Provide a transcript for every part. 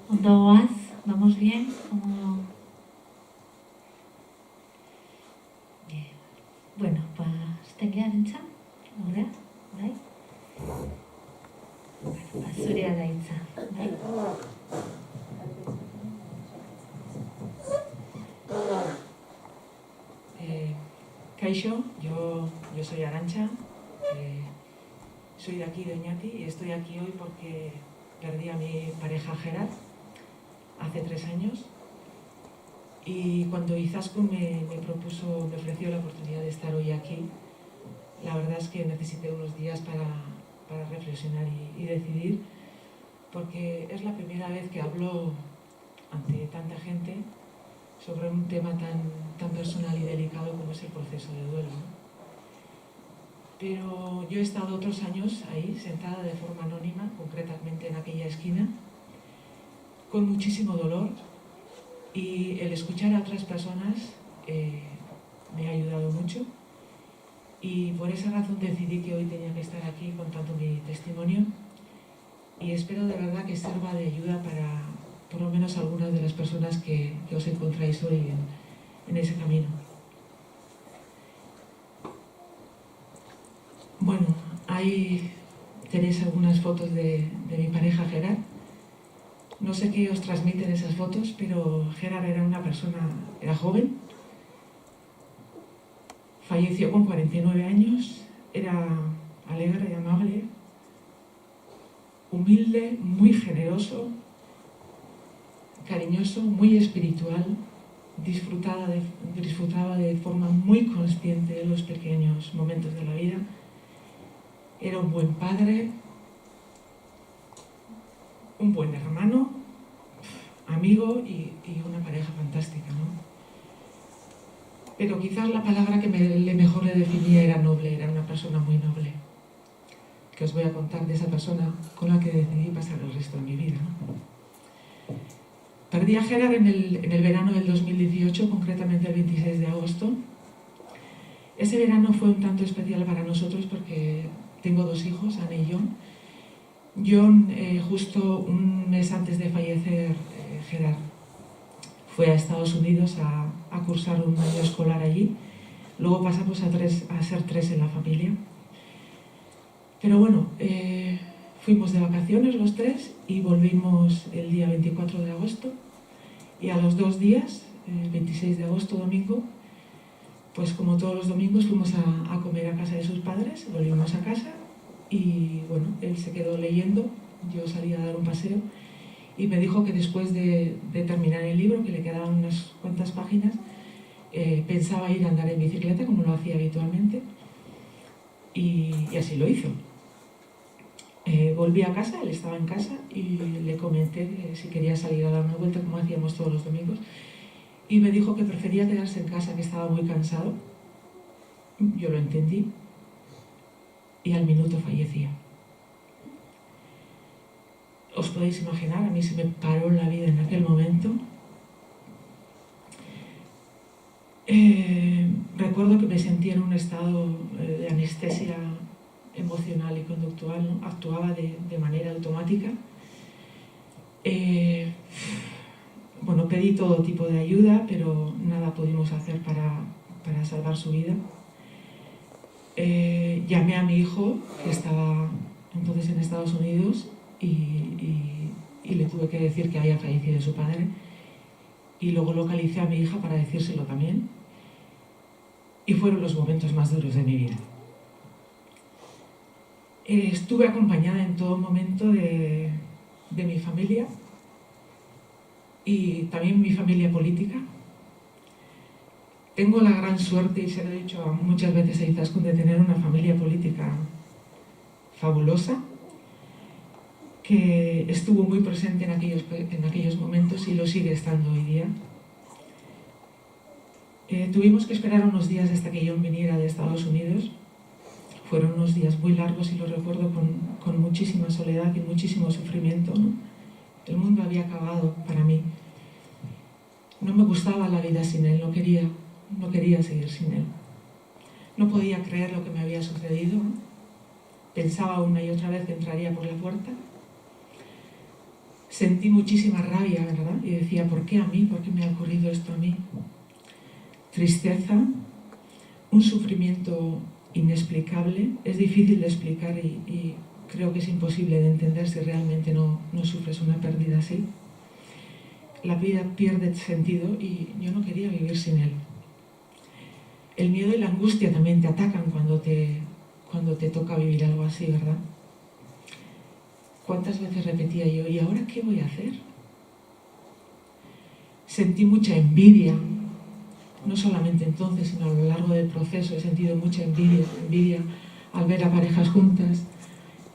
¿Ondo goaz? ¿Vamos bien? ¿Cómo? Bien. Bueno, aztegiaren txan, hori? Bai? Zurea da hitza, bai? Kaixo, yo soy Arantxa, soy de aquí de Oñati y estoy aquí hoy porque perdí a mi pareja Gerard hace 3 años y cuando Izaskun me ofreció la oportunidad de estar hoy aquí, la verdad es que necesité unos días para reflexionar y decidir, porque es la primera vez que hablo ante tanta gente sobre un tema tan personal y delicado como es el proceso de duelo, ¿no? Pero yo he estado otros años ahí, sentada de forma anónima, concretamente en aquella esquina, con muchísimo dolor, y el escuchar a otras personas me ha ayudado mucho, y por esa razón decidí que hoy tenía que estar aquí contando mi testimonio, y espero de verdad que sirva de ayuda para por lo menos algunas de las personas que os encontráis hoy en ese camino. Bueno, ahí tenéis algunas fotos de mi pareja Gerard. No sé qué os transmiten esas fotos, pero Gerard era joven, falleció con 49 años, era alegre y amable, humilde, muy generoso, cariñoso, muy espiritual, disfrutaba de forma muy consciente de los pequeños momentos de la vida. Era un buen padre, un buen hermano, amigo y una pareja fantástica, ¿no? Pero quizás la palabra que mejor le definía era noble, era una persona muy noble, que os voy a contar de esa persona con la que decidí pasar el resto de mi vida, ¿no? Perdí a Gerard en el verano del 2018, concretamente el 26 de agosto. Ese verano fue un tanto especial para nosotros porque tengo 2 hijos, Ana y John. John, justo un mes antes de fallecer, Gerard fue a Estados Unidos a cursar un año escolar allí. Luego pasamos a ser 3 en la familia. Pero bueno, fuimos de vacaciones los 3 y volvimos el día 24 de agosto. Y a los 2 días, el 26 de agosto, domingo, pues como todos los domingos fuimos a comer a casa de sus padres, volvimos a casa y bueno, él se quedó leyendo, yo salí a dar un paseo y me dijo que después de terminar el libro, que le quedaban unas cuantas páginas, pensaba ir a andar en bicicleta como lo hacía habitualmente y así lo hizo. Volví a casa, él estaba en casa y le comenté que si quería salir a dar una vuelta como hacíamos todos los domingos y me dijo que prefería quedarse en casa, que estaba muy cansado. Yo lo entendí y al minuto fallecía. Os podéis imaginar, a mí se me paró la vida en aquel momento. Recuerdo que me sentía en un estado de anestesia emocional y conductual, ¿no? Actuaba de manera automática. Bueno, pedí todo tipo de ayuda, pero nada pudimos hacer para salvar su vida. Llamé a mi hijo, que estaba entonces en Estados Unidos, y le tuve que decir que había fallecido su padre. Y luego localicé a mi hija para decírselo también. Y fueron los momentos más duros de mi vida. Estuve acompañada en todo momento de mi familia y también mi familia política. Tengo la gran suerte, y se lo he dicho muchas veces a Izaskun, de tener una familia política fabulosa, que estuvo muy presente en aquellos momentos y lo sigue estando hoy día. Tuvimos que esperar unos días hasta que John viniera de Estados Unidos. Fueron unos días muy largos y lo recuerdo con muchísima soledad y muchísimo sufrimiento, ¿no? El mundo había acabado para mí. No me gustaba la vida sin él, no quería seguir sin él. No podía creer lo que me había sucedido, ¿no? Pensaba una y otra vez que entraría por la puerta. Sentí muchísima rabia, ¿verdad? Y decía, ¿por qué a mí? ¿Por qué me ha ocurrido esto a mí? Tristeza, un sufrimiento inexplicable, es difícil de explicar y creo que es imposible de entender si realmente no sufres una pérdida así. La vida pierde sentido y yo no quería vivir sin él. El miedo y la angustia también te atacan cuando te toca vivir algo así, ¿verdad? ¿Cuántas veces repetía yo, ¿y ahora qué voy a hacer? Sentí mucha envidia, no solamente entonces, sino a lo largo del proceso he sentido mucha envidia al ver a parejas juntas,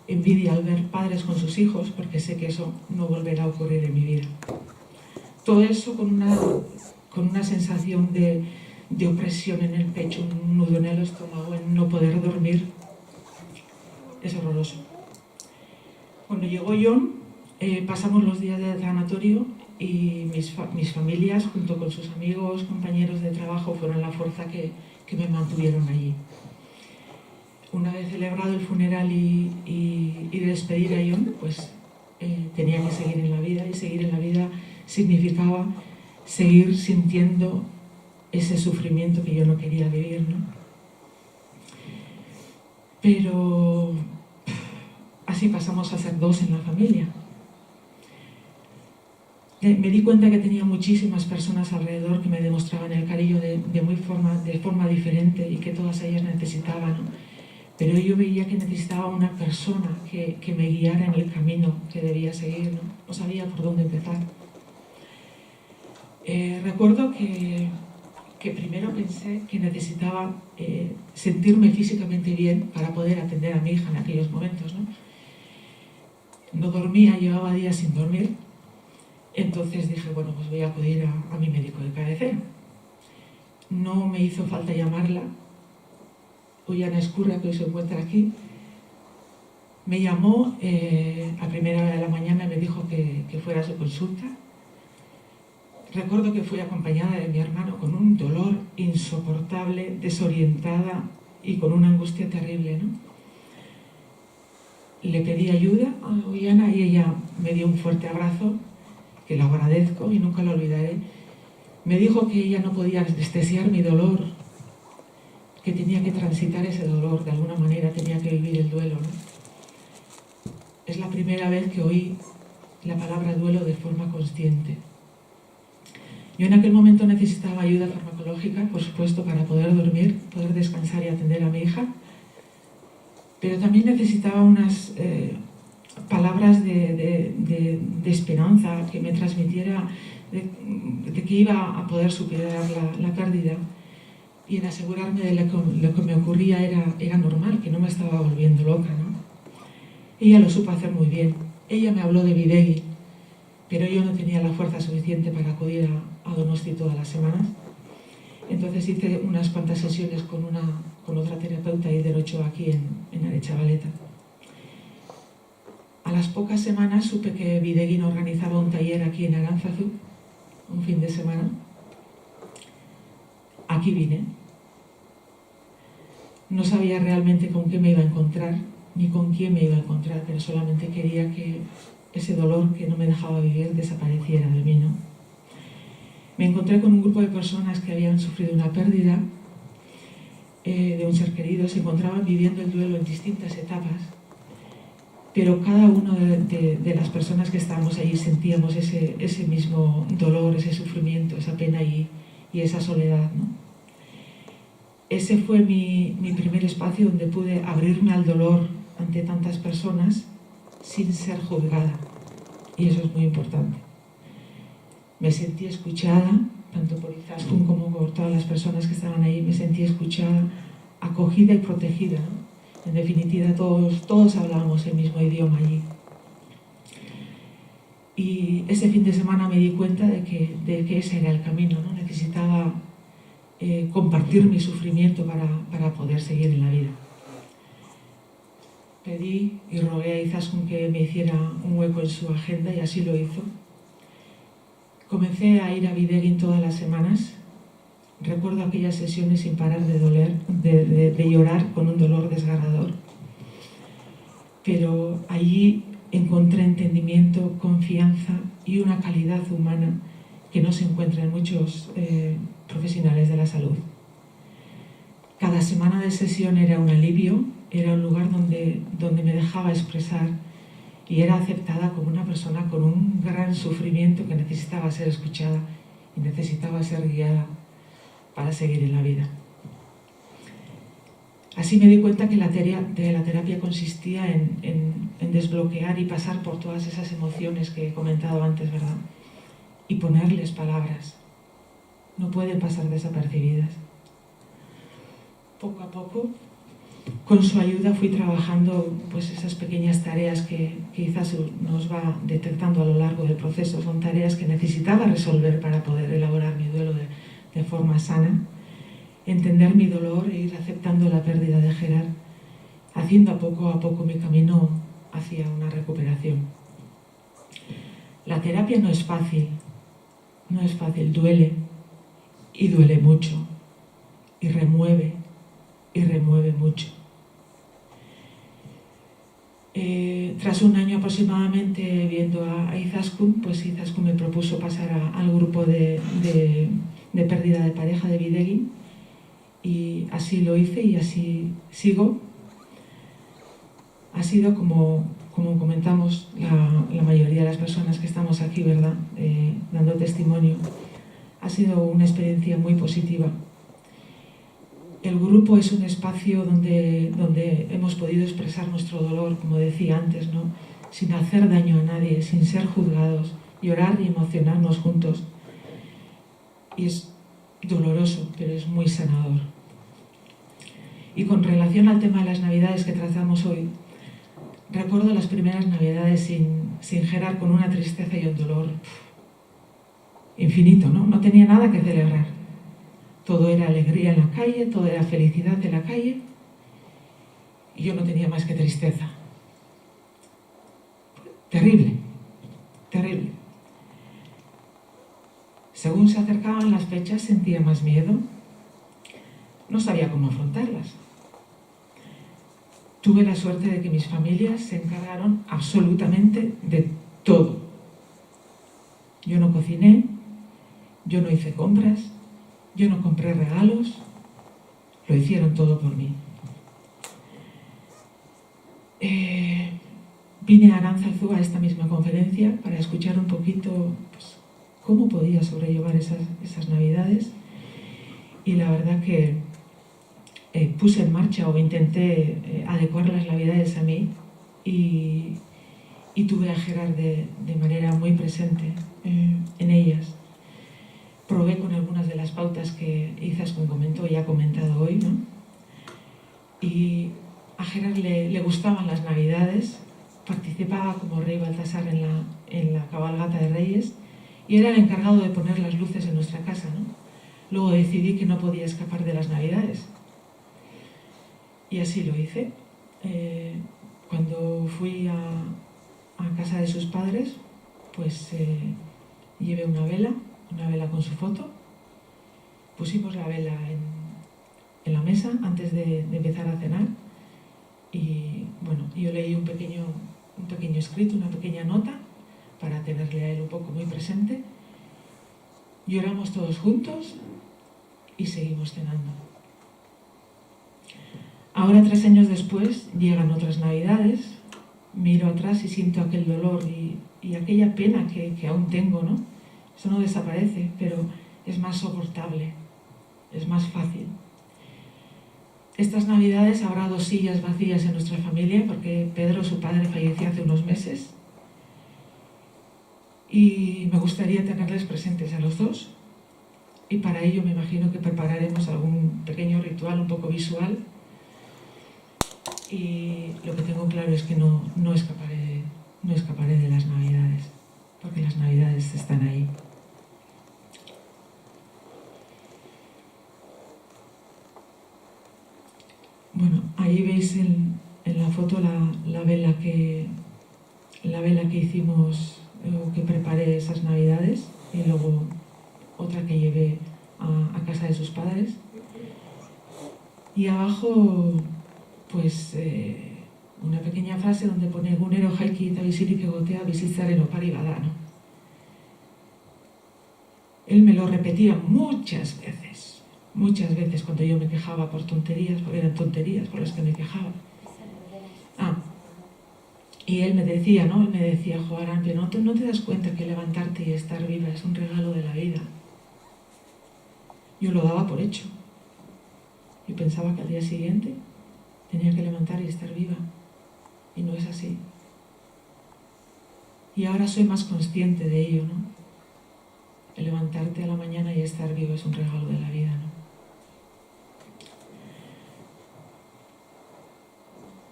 envidia al ver padres con sus hijos, porque sé que eso no volverá a ocurrir en mi vida. Todo eso con una sensación de opresión en el pecho, un nudo en el estómago, en no poder dormir. Es horroroso. Cuando llegó John, pasamos los días del sanatorio y mis familias, junto con sus amigos, compañeros de trabajo, fueron la fuerza que me mantuvieron allí. Una vez celebrado el funeral y despedir a John, pues tenía que seguir en la vida, y seguir en la vida significaba seguir sintiendo ese sufrimiento que yo no quería vivir, ¿no? Pero así pasamos a ser dos en la familia. Me di cuenta que tenía muchísimas personas alrededor que me demostraban el cariño de forma diferente y que todas ellas necesitaban, ¿no? Pero yo veía que necesitaba una persona que me guiara en el camino que debía seguir, ¿no? No sabía por dónde empezar. Recuerdo que primero pensé que necesitaba sentirme físicamente bien para poder atender a mi hija en aquellos momentos, ¿no? No dormía, llevaba días sin dormir. Entonces dije, bueno, pues voy a acudir a mi médico de cabecera. No me hizo falta llamarla. Ollana Escurra, que hoy se encuentra aquí, me llamó a primera hora de la mañana y me dijo que fuera a su consulta. Recuerdo que fui acompañada de mi hermano con un dolor insoportable, desorientada y con una angustia terrible, ¿no? Le pedí ayuda a Ollana y ella me dio un fuerte abrazo, que lo agradezco y nunca lo olvidaré. Me dijo que ella no podía anestesiar mi dolor, que tenía que transitar ese dolor, de alguna manera tenía que vivir el duelo, ¿no? Es la primera vez que oí la palabra duelo de forma consciente. Yo en aquel momento necesitaba ayuda farmacológica, por supuesto, para poder dormir, poder descansar y atender a mi hija, pero también necesitaba unas palabras de esperanza que me transmitiera de que iba a poder superar la pérdida, y en asegurarme de lo que me ocurría era normal, que no me estaba volviendo loca, ¿no? Ella lo supo hacer muy bien. Ella me habló de Bidegui, pero yo no tenía la fuerza suficiente para acudir a Donosti todas las semanas. Entonces hice unas cuantas sesiones con otra terapeuta y derecho aquí en Aretxabaleta. A las pocas semanas supe que Bidegui organizaba un taller aquí en Aránzazu, un fin de semana. Aquí vine. No sabía realmente con qué me iba a encontrar, ni con quién me iba a encontrar, pero solamente quería que ese dolor que no me dejaba vivir desapareciera de mí, ¿no? Me encontré con un grupo de personas que habían sufrido una pérdida de un ser querido, se encontraban viviendo el duelo en distintas etapas, pero cada una de las personas que estábamos allí sentíamos ese mismo dolor, ese sufrimiento, esa pena y esa soledad, ¿no? Ese fue mi primer espacio donde pude abrirme al dolor ante tantas personas sin ser juzgada, y eso es muy importante. Me sentí escuchada, tanto por Izaskun como por todas las personas que estaban ahí. Me sentí escuchada, acogida y protegida, ¿no? En definitiva, todos hablábamos el mismo idioma allí. Y ese fin de semana me di cuenta de que ese era el camino, ¿no? Necesitaba compartir mi sufrimiento para poder seguir en la vida. Pedí y rogué a Izaskun que me hiciera un hueco en su agenda y así lo hizo. Comencé a ir a Bidegui todas las semanas. Recuerdo aquellas sesiones sin parar de llorar con un dolor desgarrador. Pero allí encontré entendimiento, confianza y una calidad humana que no se encuentra en muchos profesionales de la salud. Cada semana de sesión era un alivio, era un lugar donde me dejaba expresar y era aceptada como una persona con un gran sufrimiento que necesitaba ser escuchada y necesitaba ser guiada para seguir en la vida. Así me di cuenta que la terapia consistía en desbloquear y pasar por todas esas emociones que he comentado antes, ¿verdad? Y ponerles palabras. No pueden pasar desapercibidas. Poco a poco, con su ayuda fui trabajando pues esas pequeñas tareas que quizás nos va detectando a lo largo del proceso. Son tareas que necesitaba resolver para poder elaborar mi duelo de forma sana, entender mi dolor e ir aceptando la pérdida de Gerard, haciendo poco a poco mi camino hacia una recuperación. La terapia no es fácil, duele y duele mucho y remueve mucho. Tras un año aproximadamente viendo a Izaskun, pues Izaskun me propuso pasar al grupo de pérdida de pareja de Bidegin y así lo hice y así sigo. Ha sido como comentamos la mayoría de las personas que estamos aquí, ¿verdad? Dando testimonio. Ha sido una experiencia muy positiva. El grupo es un espacio donde hemos podido expresar nuestro dolor, como decía antes, ¿no? Sin hacer daño a nadie, sin ser juzgados, llorar y emocionarnos juntos. Y es doloroso, pero es muy sanador. Y con relación al tema de las Navidades que tratamos hoy, recuerdo las primeras Navidades sin Gerard, con una tristeza y un dolor infinito, ¿no? No tenía nada que celebrar. Todo era alegría en la calle, todo era felicidad en la calle, y yo no tenía más que tristeza. Terrible, terrible. Según se acercaban las fechas, sentía más miedo. No sabía cómo afrontarlas. Tuve la suerte de que mis familias se encargaron absolutamente de todo. Yo no cociné, yo no hice compras, yo no compré regalos, lo hicieron todo por mí. Vine a Aránzazu a esta misma conferencia para escuchar un poquito pues, cómo podía sobrellevar esas Navidades, y la verdad que puse en marcha o intenté adecuar las Navidades a mí y tuve a Gerard de manera muy presente en ellas. Probé con algunas de las pautas que Izaskun comentó y ha comentado hoy, ¿no? Y a Gerard le gustaban las Navidades, participaba como rey Baltasar en la cabalgata de Reyes y era el encargado de poner las luces en nuestra casa, ¿no? Luego decidí que no podía escapar de las Navidades y así lo hice. Cuando fui a casa de sus padres, pues llevé una vela con su foto, pusimos la vela en la mesa antes de empezar a cenar y bueno, yo leí un pequeño escrito, una pequeña nota para tenerle a él un poco muy presente. Lloramos todos juntos y seguimos cenando. Ahora, 3 años después, llegan otras Navidades, miro atrás y siento aquel dolor y aquella pena que aún tengo, ¿no? Eso no desaparece, pero es más soportable, es más fácil. Estas Navidades habrá 2 sillas vacías en nuestra familia porque Pedro, su padre, falleció hace unos meses y me gustaría tenerles presentes a los 2 y para ello me imagino que prepararemos algún pequeño ritual un poco visual y lo que tengo claro es que no escaparé de las Navidades porque las Navidades están ahí. Bueno, ahí veis en la foto la vela que hicimos o que preparé esas Navidades y luego otra que llevé a casa de sus padres. Y abajo, pues una pequeña frase donde pone egunero jaiki eta bizirik egotea bizitzaren opari bada, ¿no? Él me lo repetía muchas veces cuando yo me quejaba por tonterías, porque eran tonterías por las que me quejaba. Y él me decía, ¿no? Él me decía, Joarán, pero no te das cuenta que levantarte y estar viva es un regalo de la vida. Yo lo daba por hecho. Yo pensaba que al día siguiente tenía que levantar y estar viva. Y no es así. Y ahora soy más consciente de ello, ¿no? El levantarte a la mañana y estar vivo es un regalo de la vida, ¿no?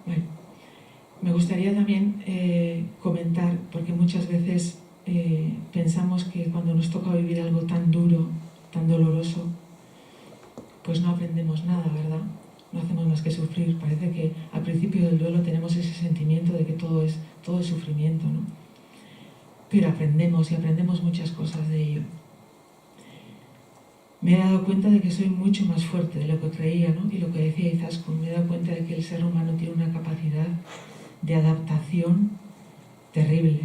Bueno, me gustaría también comentar, porque muchas veces pensamos que cuando nos toca vivir algo tan duro, tan doloroso, pues no aprendemos nada, ¿verdad? No hacemos más que sufrir. Parece que al principio del duelo tenemos ese sentimiento de que todo es sufrimiento, ¿no? Pero aprendemos y aprendemos muchas cosas de ello. Me he dado cuenta de que soy mucho más fuerte de lo que creía, ¿no? Y lo que decía Izaskun, me he dado cuenta de que el ser humano tiene una capacidad de adaptación terrible.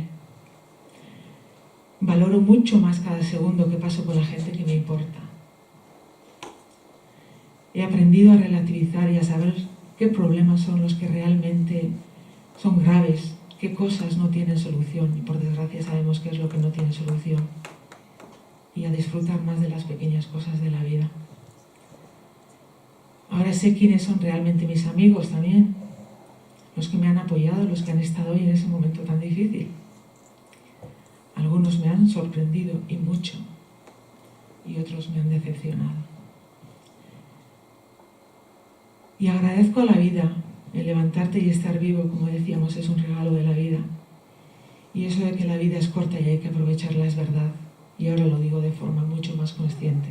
Valoro mucho más cada segundo que paso con la gente que me importa. He aprendido a relativizar y a saber qué problemas son los que realmente son graves, qué cosas no tienen solución, y por desgracia sabemos qué es lo que no tiene solución. Y a disfrutar más de las pequeñas cosas de la vida. Ahora sé quiénes son realmente mis amigos también, los que me han apoyado, los que han estado hoy en ese momento tan difícil. Algunos me han sorprendido y mucho, y otros me han decepcionado. Y agradezco a la vida, el levantarte y estar vivo, como decíamos, es un regalo de la vida. Y eso de que la vida es corta y hay que aprovecharla es verdad. Y ahora lo digo de forma mucho más consciente.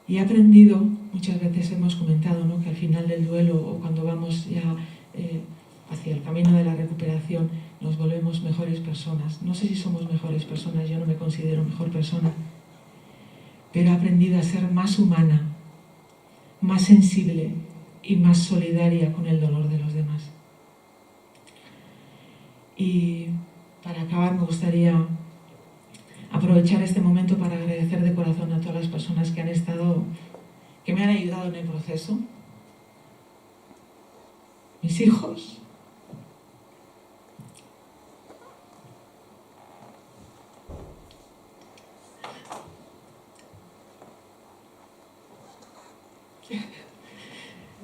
Y he aprendido, muchas veces hemos comentado, ¿no?, que al final del duelo o cuando vamos ya hacia el camino de la recuperación nos volvemos mejores personas. No sé si somos mejores personas, yo no me considero mejor persona, pero he aprendido a ser más humana, más sensible y más solidaria con el dolor de los demás. Y para acabar me gustaría aprovechar este momento para agradecer de corazón a todas las personas que me han ayudado en el proceso. Mis hijos,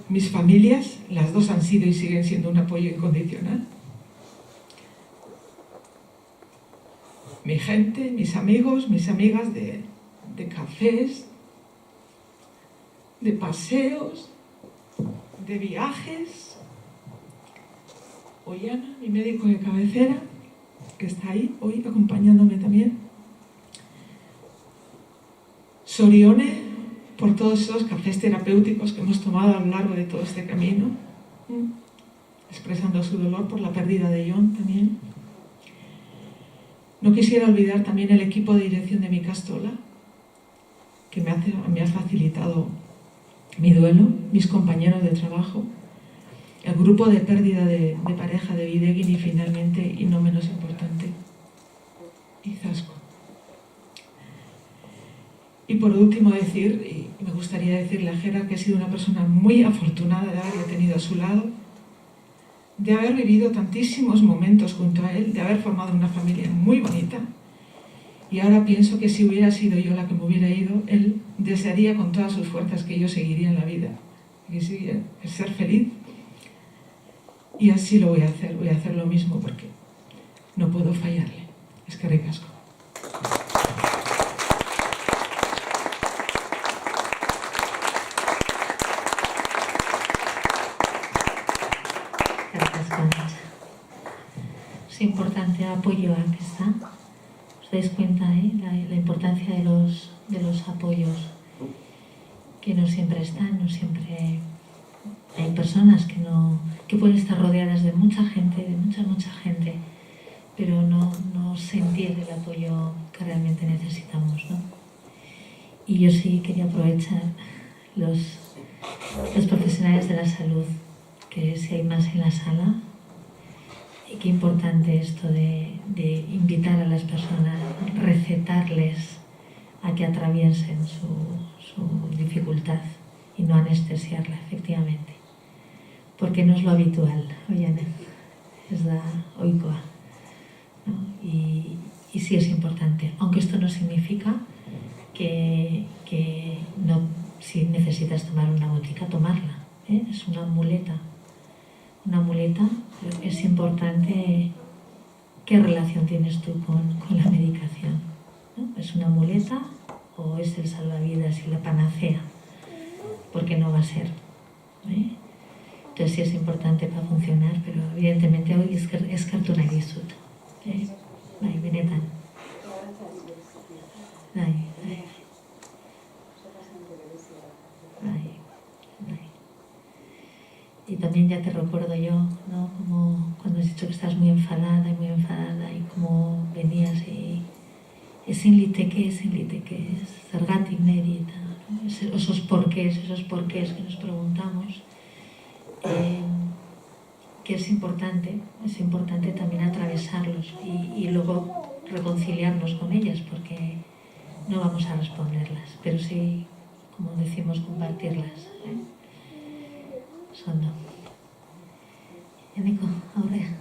mis familias, las dos han sido y siguen siendo un apoyo incondicional. Mi gente, mis amigos, mis amigas de cafés, de paseos, de viajes. Ollana, mi médico de cabecera, que está ahí hoy acompañándome también. Sorione, por todos esos cafés terapéuticos que hemos tomado a lo largo de todo este camino, expresando su dolor por la pérdida de Jon también. No quisiera olvidar también el equipo de dirección de mi Ikastola, que me ha facilitado mi duelo, mis compañeros de trabajo, el grupo de pérdida de pareja de Bidegin y finalmente, y no menos importante, Izaskun. Y por último decir, y me gustaría decirle a Gera que he sido una persona muy afortunada de haberle tenido a su lado, de haber vivido tantísimos momentos junto a él, de haber formado una familia muy bonita. Y ahora pienso que si hubiera sido yo la que me hubiera ido, él desearía con todas sus fuerzas que yo seguiría en la vida, que seguiría ser feliz. Y así lo voy a hacer lo mismo porque no puedo fallarle. Eskerrik asko. Es importante apoyoak, ¿está? ¿Os dais cuenta, la importancia de los apoyos? Que no siempre están, no siempre hay personas que pueden estar rodeadas de mucha gente, de mucha gente, pero no sentir el apoyo que realmente necesitamos, ¿no? Y yo sí quería aprovechar los profesionales de la salud que si hay más en la sala, qué importante esto de invitar a las personas, recetarles a que atraviesen su dificultad y no anestesiarla, efectivamente. Porque no es lo habitual, oigan, es la oikoa, ¿no? Y sí es importante, aunque esto no significa que no, si necesitas tomar una botica, tomarla, ¿eh? Es una muleta. Una muleta, pero es importante qué relación tienes tú con la medicación, ¿no? ¿Es una muleta o es el salvavidas y la panacea? Porque no va a ser, ¿eh? Entonces sí es importante para funcionar, pero evidentemente hoy es cartunagisut. Bai, benetan. Bai. Y también ya te recuerdo yo, ¿no? Como cuando has dicho que estás muy enfadada y como venías y ezin liteke, zergatik nerita, ¿no? Esos porqués que nos preguntamos, que es importante también atravesarlos y luego reconciliarnos con ellas, porque no vamos a responderlas, pero sí, como decimos, compartirlas, ¿eh? Sondo. Eneko, aurrea.